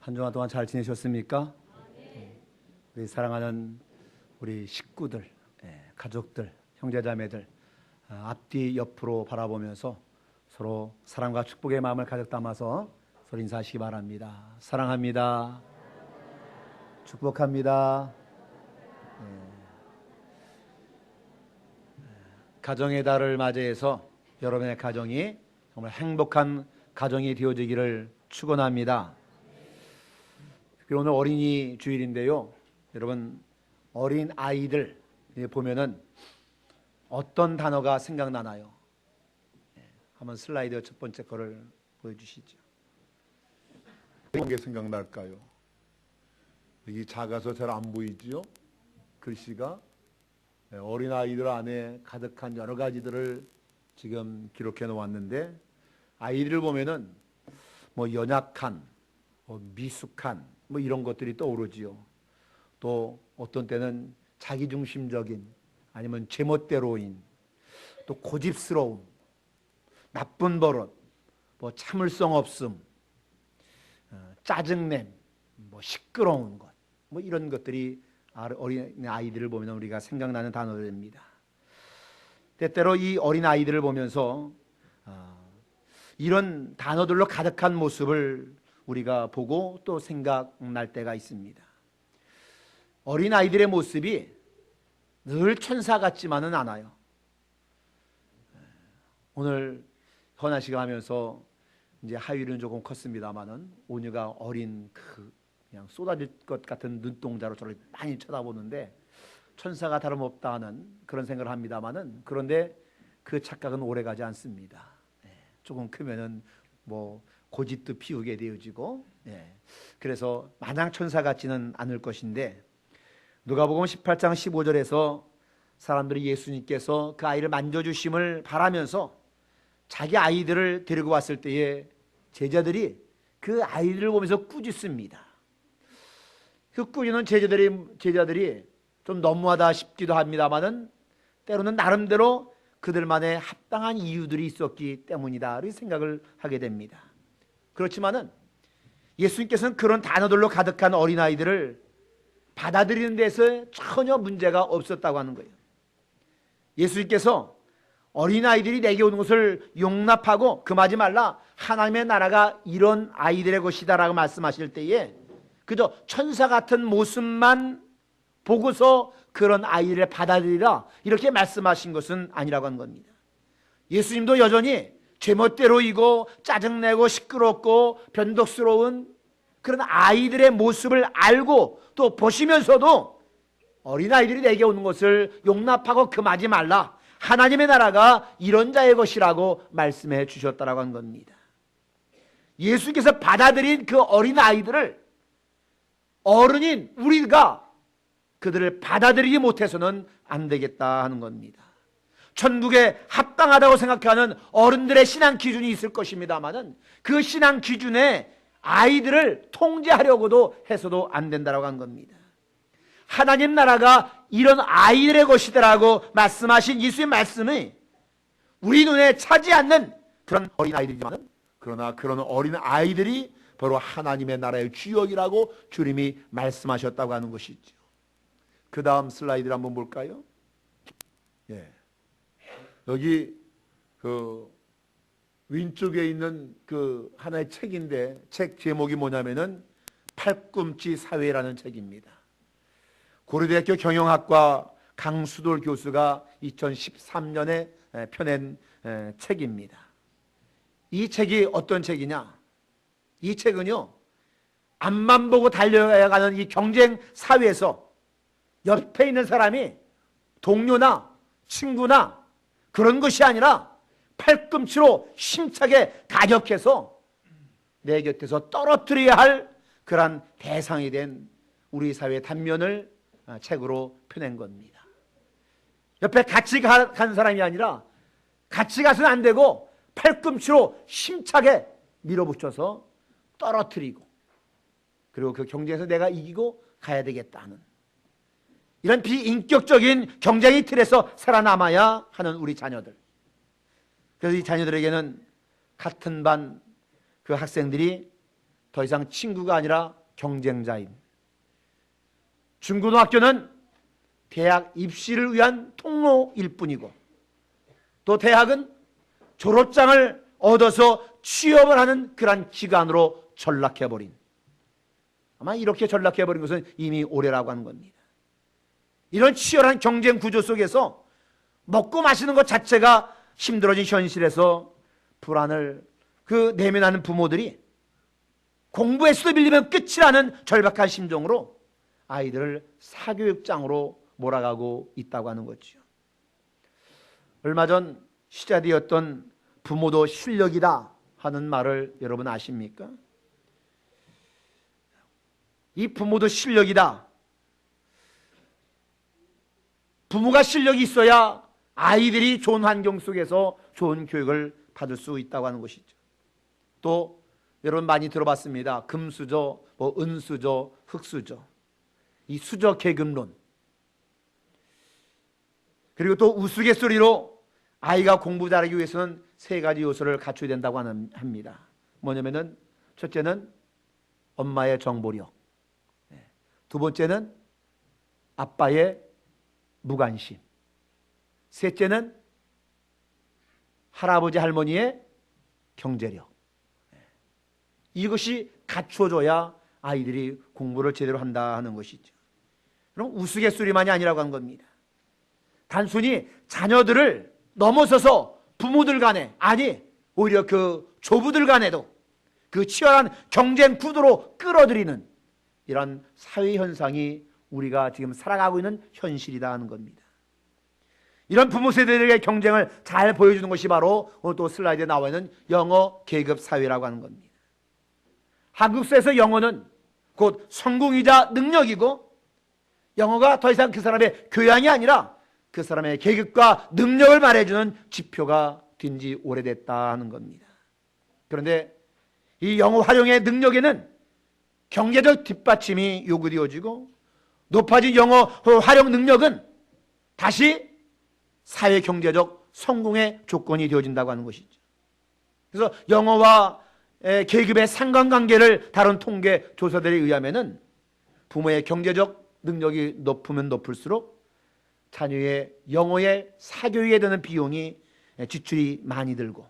한 주간 동안 잘 지내셨습니까? 우리 사랑하는 우리 식구들, 가족들, 형제자매들 앞뒤 옆으로 바라보면서 서로 사랑과 축복의 마음을 가득 담아서 서로 인사하시기 바랍니다. 사랑합니다. 축복합니다. 가정의 달을 맞이해서 여러분의 가정이 정말 행복한 가정이 되어지기를 축원합니다. 오늘 어린이 주일인데요. 여러분, 어린 아이들 보면은 어떤 단어가 생각나나요? 한번 슬라이드 첫 번째 거를 보여주시죠. 어떤 게 생각날까요? 여기 작아서 잘 안 보이지요? 글씨가 어린 아이들 안에 가득한 여러 가지들을 지금 기록해 놓았는데, 아이들을 보면은 뭐 연약한, 미숙한 이런 것들이 떠오르지요. 또 어떤 때는 자기중심적인, 아니면 제멋대로인, 또 고집스러움, 나쁜 버릇, 참을성 없음, 짜증냄, 시끄러운 것, 이런 것들이 어린 아이들을 보면 우리가 생각나는 단어들입니다. 때때로 이 어린 아이들을 보면서 이런 단어들로 가득한 모습을 우리가 보고 또 생각날 때가 있습니다. 어린 아이들의 모습이 늘 천사 같지만은 않아요. 오늘 현아 씨가 하면서 이제 하율은 조금 컸습니다만은 오녀가 어린 그냥 쏟아질 것 같은 눈동자로 저를 많이 쳐다보는데 천사가 다름없다 하는 그런 생각을 합니다만은, 그런데 그 착각은 오래가지 않습니다. 조금 크면은 고집도 피우게 되어지고, 그래서 마냥 천사 같지는 않을 것인데, 누가복음 18장 15절에서 사람들이 예수님께서 그 아이를 만져주심을 바라면서 자기 아이들을 데리고 왔을 때에 제자들이 그 아이들을 보면서 꾸짖습니다. 그 꾸짖는 제자들이 좀 너무하다 싶기도 합니다만은, 때로는 나름대로 그들만의 합당한 이유들이 있었기 때문이다 이렇게 생각을 하게 됩니다. 그렇지만은 예수님께서는 그런 단어들로 가득한 어린아이들을 받아들이는 데서 전혀 문제가 없었다고 하는 거예요. 예수님께서 어린아이들이 내게 오는 것을 용납하고 금하지 말라, 하나님의 나라가 이런 아이들의 것이다 라고 말씀하실 때에 그저 천사 같은 모습만 보고서 그런 아이를 받아들이라 이렇게 말씀하신 것은 아니라고 하는 겁니다. 예수님도 여전히 제멋대로이고 짜증내고 시끄럽고 변덕스러운 그런 아이들의 모습을 알고 또 보시면서도 어린아이들이 내게 오는 것을 용납하고 금하지 말라, 하나님의 나라가 이런 자의 것이라고 말씀해 주셨다라고 하는 겁니다. 예수께서 받아들인 그 어린아이들을 어른인 우리가 그들을 받아들이지 못해서는 안 되겠다 하는 겁니다. 천국에 합당하다고 생각하는 어른들의 신앙 기준이 있을 것입니다만은 그 신앙 기준에 아이들을 통제하려고도 해서도 안 된다고 하는 겁니다. 하나님 나라가 이런 아이들의 것이더라고 말씀하신 예수의 말씀이 우리 눈에 차지 않는 그런 어린아이들이지만, 그러나 그런 어린아이들이 바로 하나님의 나라의 주역이라고 주님이 말씀하셨다고 하는 것이죠. 그 다음 슬라이드를 한번 볼까요? 여기 왼쪽에 있는 하나의 책인데, 책 제목이 뭐냐면은 팔꿈치 사회라는 책입니다. 고려대학교 경영학과 강수돌 교수가 2013년에 펴낸 책입니다. 이 책이 어떤 책이냐? 이 책은요, 앞만 보고 달려가는 이 경쟁 사회에서 옆에 있는 사람이 동료나 친구나 그런 것이 아니라 팔꿈치로 힘차게 가격해서 내 곁에서 떨어뜨려야 할 그러한 대상이 된 우리 사회의 단면을 책으로 펴낸 겁니다. 옆에 같이 간 사람이 아니라 같이 가서는 안 되고 팔꿈치로 힘차게 밀어붙여서 떨어뜨리고, 그리고 그 경쟁에서 내가 이기고 가야 되겠다는 이런 비인격적인 경쟁의 틀에서 살아남아야 하는 우리 자녀들. 그래서 이 자녀들에게는 같은 반 그 학생들이 더 이상 친구가 아니라 경쟁자인, 중고등학교는 대학 입시를 위한 통로일 뿐이고, 또 대학은 졸업장을 얻어서 취업을 하는 그러한 기관으로 전락해버린, 아마 이렇게 전락해버린 것은 이미 오래라고 하는 겁니다. 이런 치열한 경쟁 구조 속에서 먹고 마시는 것 자체가 힘들어진 현실에서 불안을 내면하는 부모들이 공부에서도 밀리면 끝이라는 절박한 심정으로 아이들을 사교육장으로 몰아가고 있다고 하는 거죠. 얼마 전 시자되었던 부모도 실력이다 하는 말을 여러분 아십니까? 이 부모도 실력이다. 부모가 실력이 있어야 아이들이 좋은 환경 속에서 좋은 교육을 받을 수 있다고 하는 것이죠. 또 여러분 많이 들어봤습니다. 금수저, 은수저, 흙수저, 이 수저 계급론. 그리고 또 우스갯소리로 아이가 공부 잘하기 위해서는 세 가지 요소를 갖춰야 된다고 합니다. 뭐냐면은 첫째는 엄마의 정보력, 두 번째는 아빠의 무관심, 셋째는 할아버지 할머니의 경제력. 이것이 갖춰져야 아이들이 공부를 제대로 한다 하는 것이죠. 그럼 우스갯소리만이 아니라고 하는 겁니다. 단순히 자녀들을 넘어서서 부모들 간에, 아니 오히려 그 조부들 간에도 그 치열한 경쟁 구도로 끌어들이는 이런 사회 현상이 우리가 지금 살아가고 있는 현실이다 하는 겁니다. 이런 부모 세대들의 경쟁을 잘 보여주는 것이 바로 오늘 또 슬라이드에 나와 있는 영어 계급 사회라고 하는 겁니다. 한국사에서 영어는 곧 성공이자 능력이고, 영어가 더 이상 그 사람의 교양이 아니라 그 사람의 계급과 능력을 말해주는 지표가 된 지 오래됐다 하는 겁니다. 그런데 이 영어 활용의 능력에는 경제적 뒷받침이 요구되어지고, 높아진 영어 활용 능력은 다시 사회 경제적 성공의 조건이 되어진다고 하는 것이죠. 그래서 영어와 계급의 상관관계를 다룬 통계 조사들에 의하면은 부모의 경제적 능력이 높으면 높을수록 자녀의 영어의 사교육에 드는 비용이 지출이 많이 들고,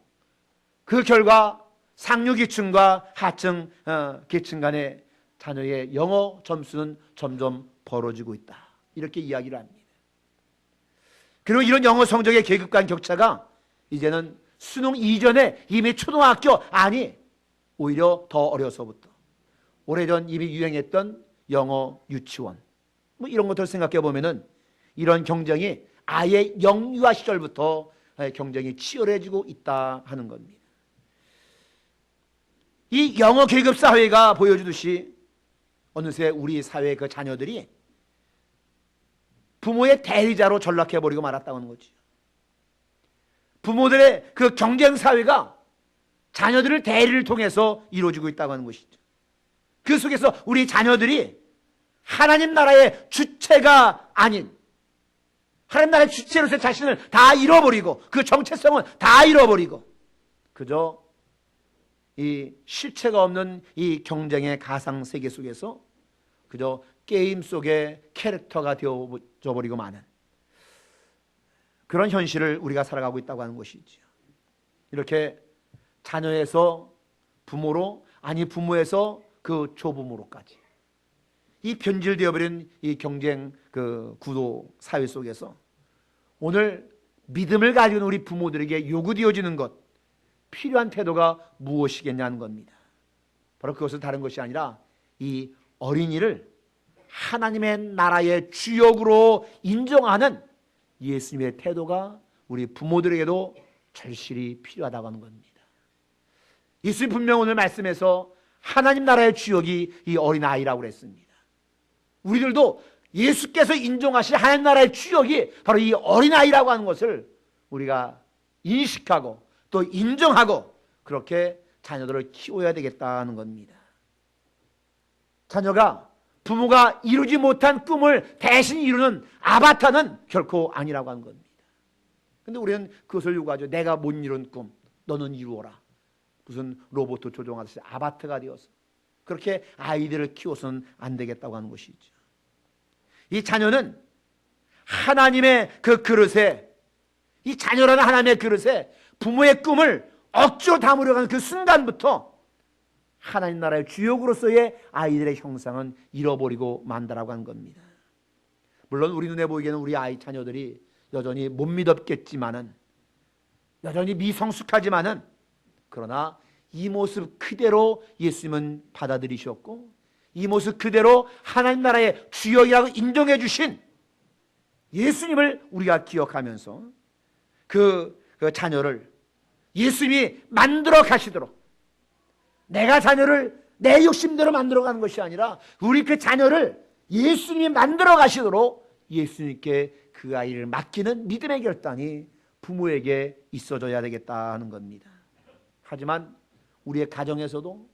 그 결과 상류 계층과 하층 계층 간의 자녀의 영어 점수는 점점 벌어지고 있다, 이렇게 이야기를 합니다. 그리고 이런 영어 성적의 계급 간 격차가 이제는 수능 이전에 이미 초등학교, 아니 오히려 더 어려서부터 오래전 이미 유행했던 영어 유치원, 이런 것들을 생각해 보면은 이런 경쟁이 아예 영유아 시절부터 경쟁이 치열해지고 있다 하는 겁니다. 이 영어 계급 사회가 보여주듯이 어느새 우리 사회의 그 자녀들이 부모의 대리자로 전락해버리고 말았다는 거죠. 부모들의 그 경쟁 사회가 자녀들을 대리를 통해서 이루어지고 있다고 하는 것이죠. 그 속에서 우리 자녀들이 하나님 나라의 주체가 아닌, 하나님 나라의 주체로서 자신을 다 잃어버리고, 그 정체성은 다 잃어버리고, 그저 이 실체가 없는 이 경쟁의 가상 세계 속에서 그저 게임 속의 캐릭터가 되어져 버리고 마는 그런 현실을 우리가 살아가고 있다고 하는 것이죠. 이렇게 자녀에서 부모로, 아니 부모에서 그 조부모로까지 이 변질되어 버린 이 경쟁 그 구도 사회 속에서 오늘 믿음을 가지고 있는 우리 부모들에게 요구되어지는 것, 필요한 태도가 무엇이겠냐는 겁니다. 바로 그것은 다른 것이 아니라 이 어린이를 하나님의 나라의 주역으로 인정하는 예수님의 태도가 우리 부모들에게도 절실히 필요하다고 하는 겁니다. 예수님 분명 오늘 말씀에서 하나님 나라의 주역이 이 어린아이라고 그랬습니다. 우리들도 예수께서 인정하실 하나님 나라의 주역이 바로 이 어린아이라고 하는 것을 우리가 인식하고 또 인정하고 그렇게 자녀들을 키워야 되겠다는 겁니다. 자녀가 부모가 이루지 못한 꿈을 대신 이루는 아바타는 결코 아니라고 하는 겁니다. 그런데 우리는 그것을 요구하죠. 내가 못 이룬 꿈 너는 이루어라. 무슨 로봇 조종하듯이 아바타가 되어서 그렇게 아이들을 키워서는 안 되겠다고 하는 것이죠. 이 자녀는 하나님의 그 그릇에, 이 자녀라는 하나님의 그릇에 부모의 꿈을 억지로 담으려고 하는 그 순간부터 하나님 나라의 주역으로서의 아이들의 형상은 잃어버리고 만다라고 하는 겁니다. 물론 우리 눈에 보이기에는 우리 아이 자녀들이 여전히 못 믿었겠지만은, 여전히 미성숙하지만은, 그러나 이 모습 그대로 예수님은 받아들이셨고, 이 모습 그대로 하나님 나라의 주역이라고 인정해 주신 예수님을 우리가 기억하면서 그 자녀를 예수님이 만들어 가시도록, 내가 자녀를 내 욕심대로 만들어 가는 것이 아니라 우리 그 자녀를 예수님이 만들어 가시도록 예수님께 그 아이를 맡기는 믿음의 결단이 부모에게 있어져야 되겠다 하는 겁니다. 하지만 우리의 가정에서도,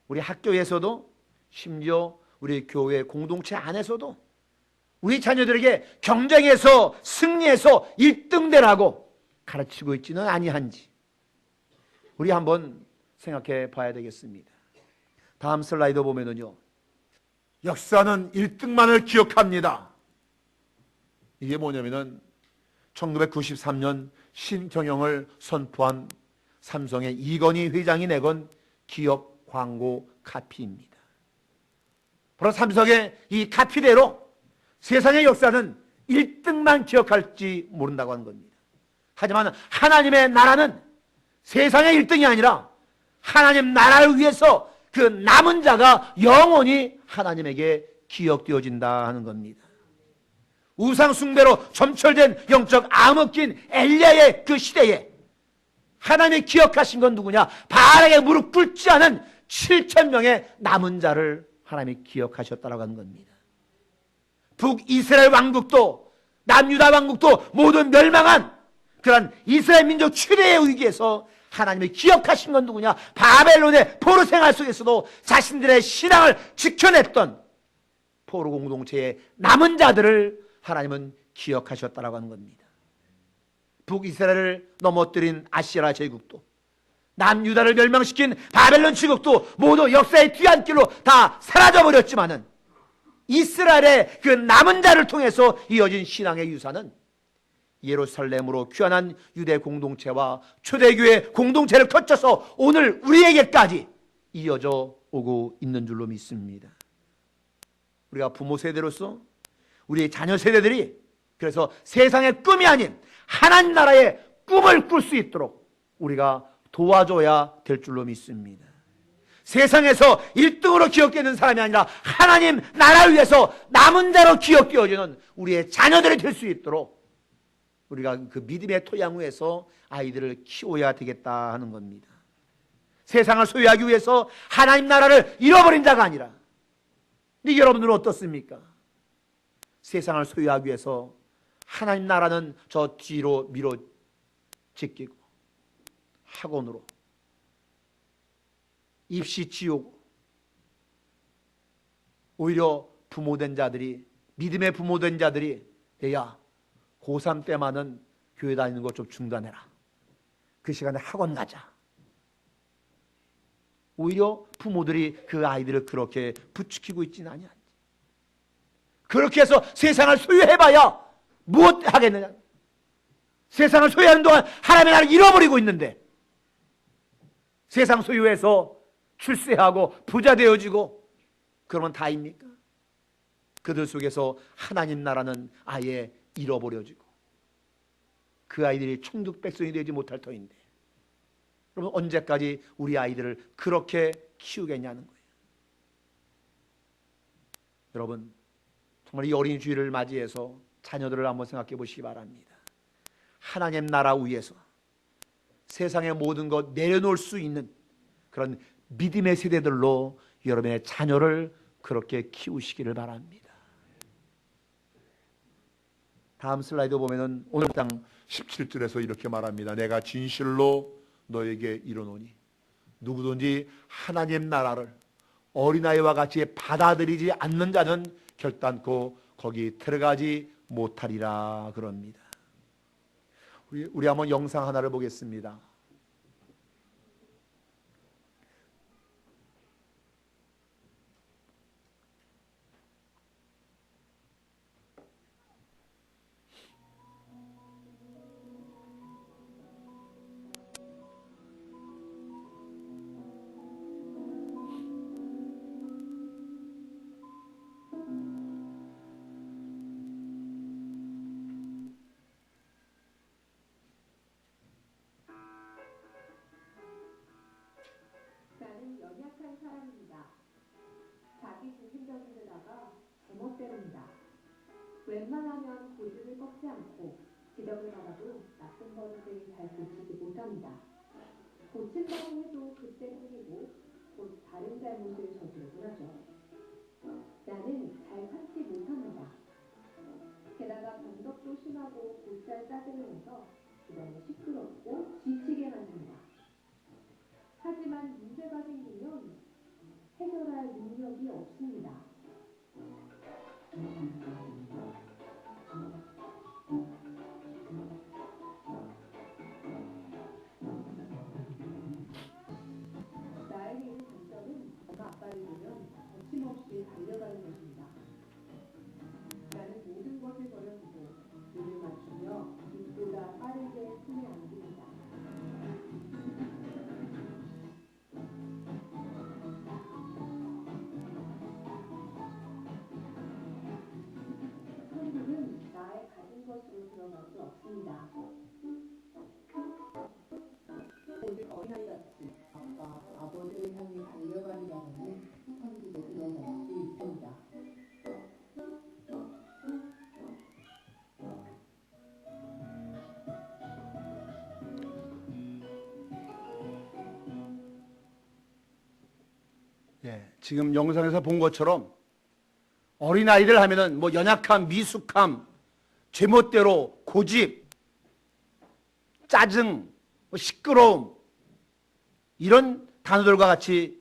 우리 학교에서도, 심지어 우리 교회 공동체 안에서도 우리 자녀들에게 경쟁에서 승리해서 1등 되라고 가르치고 있지는 아니한지 우리 한번 생각해 봐야 되겠습니다. 다음 슬라이드 보면은요, 역사는 1등만을 기억합니다. 이게 뭐냐면은 1993년 신경영을 선포한 삼성의 이건희 회장이 내건 기업 광고 카피입니다. 바로 삼성의 이 카피대로 세상의 역사는 1등만 기억할지 모른다고 하는 겁니다. 하지만 하나님의 나라는 세상의 1등이 아니라 하나님 나라를 위해서 그 남은 자가 영원히 하나님에게 기억되어진다 하는 겁니다. 우상 숭배로 점철된 영적 암흑기인 엘리야의 그 시대에 하나님이 기억하신 건 누구냐? 바알에게 무릎 꿇지 않은 7,000명의 남은 자를 하나님이 기억하셨다라고 하는 겁니다. 북이스라엘 왕국도 남유다 왕국도 모두 멸망한 그런 이스라엘 민족 최대의 위기에서 하나님이 기억하신 건 누구냐? 바벨론의 포로 생활 속에서도 자신들의 신앙을 지켜냈던 포로 공동체의 남은 자들을 하나님은 기억하셨다라고 하는 겁니다. 북이스라엘을 넘어뜨린 아시라 제국도, 남유다를 멸망시킨 바벨론 제국도 모두 역사의 뒤안길로 다 사라져버렸지만은 이스라엘의 그 남은 자를 통해서 이어진 신앙의 유산은 예루살렘으로 귀환한 유대 공동체와 초대교회 공동체를 거쳐서 오늘 우리에게까지 이어져 오고 있는 줄로 믿습니다. 우리가 부모 세대로서 우리의 자녀 세대들이 그래서 세상의 꿈이 아닌 하나님 나라의 꿈을 꿀 수 있도록 우리가 도와줘야 될 줄로 믿습니다. 세상에서 1등으로 기억되는 사람이 아니라 하나님 나라를 위해서 남은 자로 기억되어지는 우리의 자녀들이 될 수 있도록 우리가 그 믿음의 토양 위에서 아이들을 키워야 되겠다 하는 겁니다. 세상을 소유하기 위해서 하나님 나라를 잃어버린 자가 아니라, 근데 여러분들은 어떻습니까? 세상을 소유하기 위해서 하나님 나라는 저 뒤로 밀어 제끼고 학원으로 입시 지우고, 오히려 부모된 자들이, 믿음의 부모된 자들이 야 고3 때만은 교회 다니는 거 좀 중단해라, 그 시간에 학원 가자. 오히려 부모들이 그 아이들을 그렇게 부추기고 있지는 아니한지. 그렇게 해서 세상을 소유해봐야 무엇 하겠느냐? 세상을 소유하는 동안 하나님의 나라를 잃어버리고 있는데, 세상 소유해서 출세하고 부자 되어지고 그러면 다입니까? 그들 속에서 하나님 나라는 아예 잃어버려지고 그 아이들이 천국 백성이 되지 못할 터인데, 여러분 언제까지 우리 아이들을 그렇게 키우겠냐는 거예요. 여러분 정말 이 어린이 주일을 맞이해서 자녀들을 한번 생각해 보시기 바랍니다. 하나님 나라 위에서 세상의 모든 것 내려놓을 수 있는 그런 믿음의 세대들로 여러분의 자녀를 그렇게 키우시기를 바랍니다. 다음 슬라이드 보면은 오늘 장 17절에서 이렇게 말합니다. 내가 진실로 너에게 이르노니 누구든지 하나님 나라를 어린아이와 같이 받아들이지 않는 자는 결단코 거기 들어가지 못하리라 그럽니다. 우리 한번 영상 하나를 보겠습니다. 하는 사람입니다. 자기 중심적인데다가 제멋대로입니다. 웬만하면 고집을 꺾지 않고 지적을 받아도 나쁜 버릇을 잘 고치지 못합니다. 고친다고 해도 그때 생기고 곧 다른 잘못을 저지르곤 하죠. 나는 잘 참지 못합니다. 게다가 변덕도 심하고 곧잘 짜증을 내서 주변을 시끄럽고 지치게 만듭니다. 하지만 문제가 생기면 해결할 능력이 없습니다. 나에게 있는 장점은 엄마 아빠를 보면 거침없이 달려가는 것입니다. 나는 모든 것을 버려두고 눈을 맞추며 빛보다 빠르게 품에 안깁니다. 천국은 나의 가진 것으로 들어갈 수 없습니다. 오직 어린아이같이 아빠, 아버지를 향해 달려가리라면 천국에 들어갈 수 있습니다. 지금 영상에서 본 것처럼 어린아이들 하면은 뭐 연약함, 미숙함, 제멋대로, 고집, 짜증, 뭐 시끄러움 이런 단어들과 같이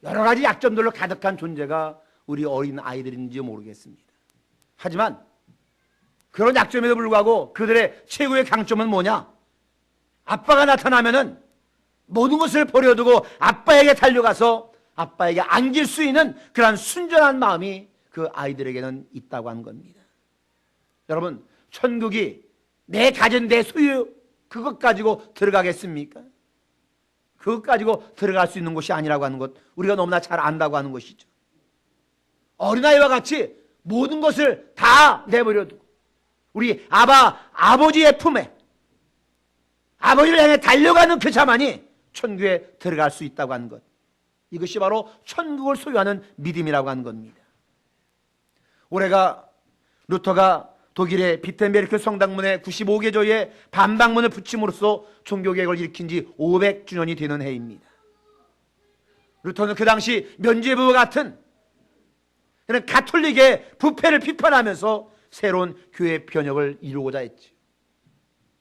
여러 가지 약점들로 가득한 존재가 우리 어린아이들인지 모르겠습니다. 하지만 그런 약점에도 불구하고 그들의 최고의 강점은 뭐냐? 아빠가 나타나면은 모든 것을 버려두고 아빠에게 달려가서 아빠에게 안길 수 있는 그런 순전한 마음이 그 아이들에게는 있다고 하는 겁니다. 여러분, 천국이 내 가진 내 소유 그것 가지고 들어가겠습니까? 그것 가지고 들어갈 수 있는 곳이 아니라고 하는 것 우리가 너무나 잘 안다고 하는 것이죠. 어린아이와 같이 모든 것을 다 내버려두고 우리 아버지의 품에 아버지를 향해 달려가는 그 자만이 천국에 들어갈 수 있다고 하는 것, 이것이 바로 천국을 소유하는 믿음이라고 하는 겁니다. 올해가 루터가 독일의 비텐베르크 성당문에 95개 조의 반박문을 붙임으로써 종교개혁을 일으킨 지 500주년이 되는 해입니다. 루터는 그 당시 면죄부와 같은 그런 가톨릭의 부패를 비판하면서 새로운 교회 변혁을 이루고자 했죠.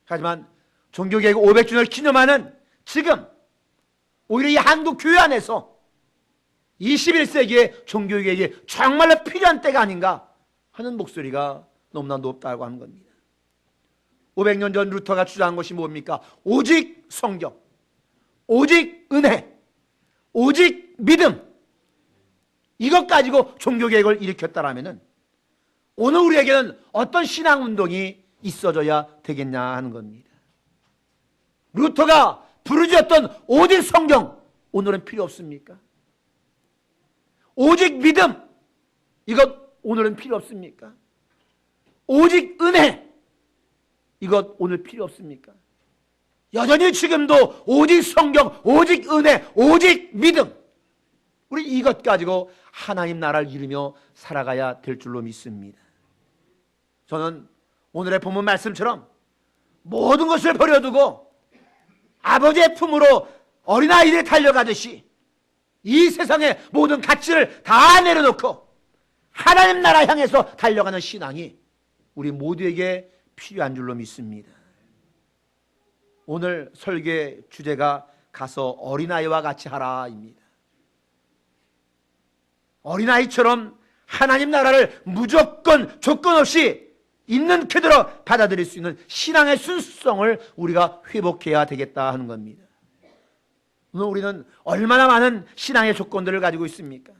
하지만 종교개혁 500주년을 기념하는 지금 오히려 이 한국 교회 안에서 21세기의 종교개혁이 정말로 필요한 때가 아닌가 하는 목소리가 너무나 높다고 하는 겁니다. 500년 전 루터가 주장한 것이 뭡니까? 오직 성경, 오직 은혜, 오직 믿음, 이것 가지고 종교개혁을 일으켰다라면 오늘 우리에게는 어떤 신앙운동이 있어져야 되겠냐 하는 겁니다. 루터가 부르짖었던 오직 성경, 오늘은 필요 없습니까? 오직 믿음, 이것 오늘은 필요 없습니까? 오직 은혜, 이것 오늘 필요 없습니까? 여전히 지금도 오직 성경, 오직 은혜, 오직 믿음, 우리 이것 가지고 하나님 나라를 이루며 살아가야 될 줄로 믿습니다. 저는 오늘의 본문 말씀처럼 모든 것을 버려두고 아버지의 품으로 어린아이들이 달려가듯이 이 세상의 모든 가치를 다 내려놓고 하나님 나라 향해서 달려가는 신앙이 우리 모두에게 필요한 줄로 믿습니다. 오늘 설교의 주제가 가서 어린아이와 같이 하라입니다. 어린아이처럼 하나님 나라를 무조건 조건 없이 있는 그대로 받아들일 수 있는 신앙의 순수성을 우리가 회복해야 되겠다 하는 겁니다. 오늘 우리는 얼마나 많은 신앙의 조건들을 가지고 있습니까?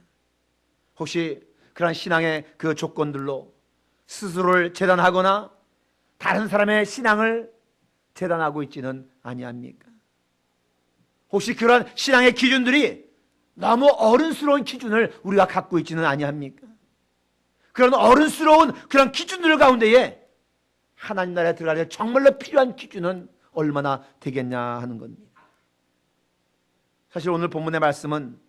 혹시 그런 신앙의 그 조건들로 스스로를 재단하거나 다른 사람의 신앙을 재단하고 있지는 아니합니까? 혹시 그런 신앙의 기준들이 너무 어른스러운 기준을 우리가 갖고 있지는 아니합니까? 그런 어른스러운 그런 기준들 가운데에 하나님 나라에 들어가려 정말로 필요한 기준은 얼마나 되겠냐 하는 겁니다. 사실 오늘 본문의 말씀은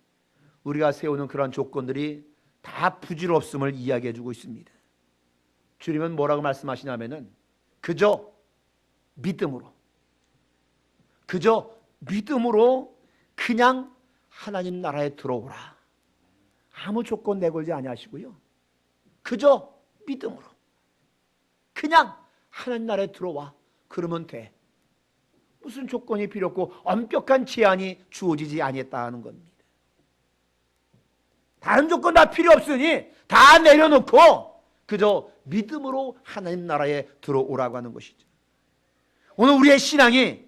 우리가 세우는 그런 조건들이 다 부질없음을 이야기해 주고 있습니다. 주님은 뭐라고 말씀하시냐면은 그저 믿음으로 그냥 하나님 나라에 들어오라. 아무 조건 내걸지 아니하시고요. 그저 믿음으로 그냥 하나님 나라에 들어와. 그러면 돼. 무슨 조건이 필요 없고 엄격한 제한이 주어지지 아니했다는 겁니다. 다른 조건 다 필요 없으니 다 내려놓고 그저 믿음으로 하나님 나라에 들어오라고 하는 것이죠. 오늘 우리의 신앙이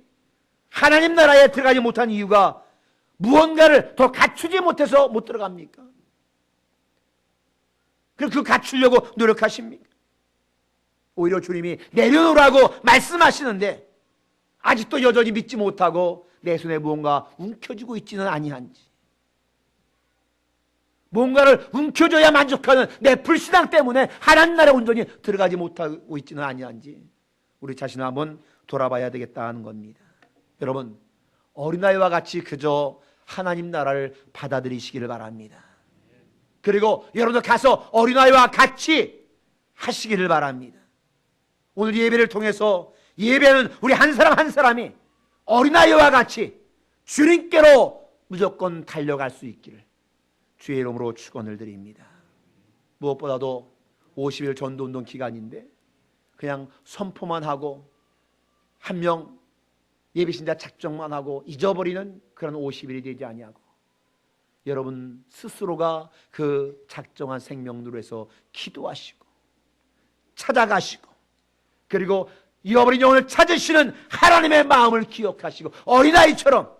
하나님 나라에 들어가지 못한 이유가 무언가를 더 갖추지 못해서 못 들어갑니까? 그럼 그 갖추려고 노력하십니까? 오히려 주님이 내려놓으라고 말씀하시는데 아직도 여전히 믿지 못하고 내 손에 무언가 움켜쥐고 있지는 아니한지, 뭔가를 움켜줘야 만족하는 내 불신앙 때문에 하나님 나라에 온전히 들어가지 못하고 있지는 아니한지 우리 자신을 한번 돌아봐야 되겠다는 겁니다. 여러분, 어린아이와 같이 그저 하나님 나라를 받아들이시기를 바랍니다. 그리고 여러분들 가서 어린아이와 같이 하시기를 바랍니다. 오늘 예배를 통해서 예배는 우리 한 사람 한 사람이 어린아이와 같이 주님께로 무조건 달려갈 수 있기를 주의 이름으로 축원을 드립니다. 무엇보다도 50일 전도운동 기간인데 그냥 선포만 하고 한 명 예비신자 작정만 하고 잊어버리는 그런 50일이 되지 아니하고 여러분 스스로가 그 작정한 생명으로 해서 기도하시고 찾아가시고 그리고 잃어버린 영혼을 찾으시는 하나님의 마음을 기억하시고 어린아이처럼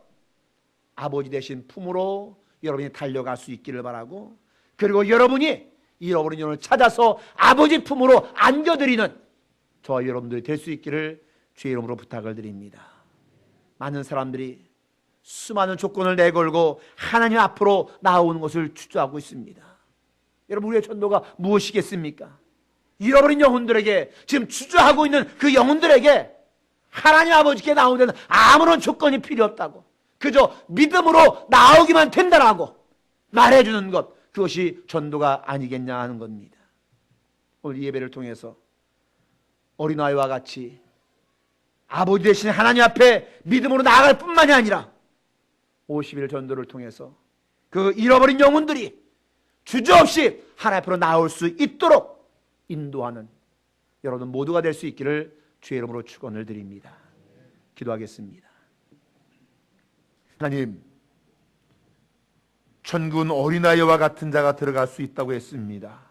아버지 되신 품으로 여러분이 달려갈 수 있기를 바라고, 그리고 여러분이 잃어버린 영혼을 찾아서 아버지 품으로 안겨드리는 저와 여러분들이 될 수 있기를 주의 이름으로 부탁을 드립니다. 많은 사람들이 수많은 조건을 내걸고 하나님 앞으로 나오는 것을 주저하고 있습니다. 여러분, 우리의 전도가 무엇이겠습니까? 잃어버린 영혼들에게, 지금 주저하고 있는 그 영혼들에게 하나님 아버지께 나오는 데는 아무런 조건이 필요 없다고, 그저 믿음으로 나오기만 된다라고 말해주는 것, 그것이 전도가 아니겠냐 하는 겁니다. 오늘 이 예배를 통해서 어린아이와 같이 아버지 되신 하나님 앞에 믿음으로 나아갈 뿐만이 아니라 50일 전도를 통해서 그 잃어버린 영혼들이 주저없이 하나님 앞으로 나올 수 있도록 인도하는 여러분 모두가 될 수 있기를 주의 이름으로 축원을 드립니다. 기도하겠습니다. 하나님, 천군 어린아이와 같은 자가 들어갈 수 있다고 했습니다.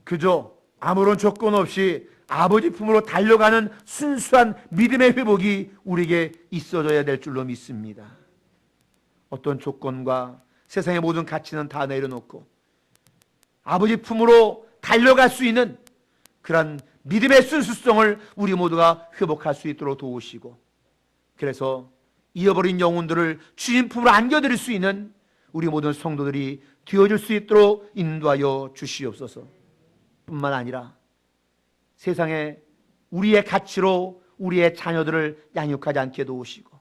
그저 아무런 조건 없이 아버지 품으로 달려가는 순수한 믿음의 회복이 우리에게 있어져야 될 줄로 믿습니다. 어떤 조건과 세상의 모든 가치는 다 내려놓고 아버지 품으로 달려갈 수 있는 그런 믿음의 순수성을 우리 모두가 회복할 수 있도록 도우시고, 그래서 잃어버린 영혼들을 주님 품으로 안겨드릴 수 있는 우리 모든 성도들이 되어줄 수 있도록 인도하여 주시옵소서. 뿐만 아니라 세상에 우리의 가치로 우리의 자녀들을 양육하지 않게 도우시고,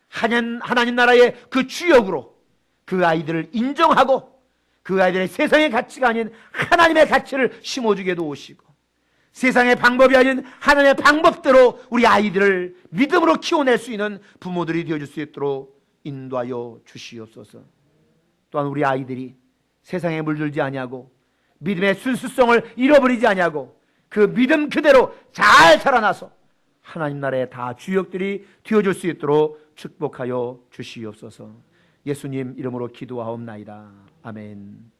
하나님 나라의 그 주역으로 그 아이들을 인정하고 그 아이들의 세상의 가치가 아닌 하나님의 가치를 심어주게 도우시고, 세상의 방법이 아닌 하나님의 방법대로 우리 아이들을 믿음으로 키워낼 수 있는 부모들이 되어줄 수 있도록 인도하여 주시옵소서. 또한 우리 아이들이 세상에 물들지 아니하고 믿음의 순수성을 잃어버리지 아니하고 그 믿음 그대로 잘 살아나서 하나님 나라의 다 주역들이 되어줄 수 있도록 축복하여 주시옵소서. 예수님 이름으로 기도하옵나이다. 아멘.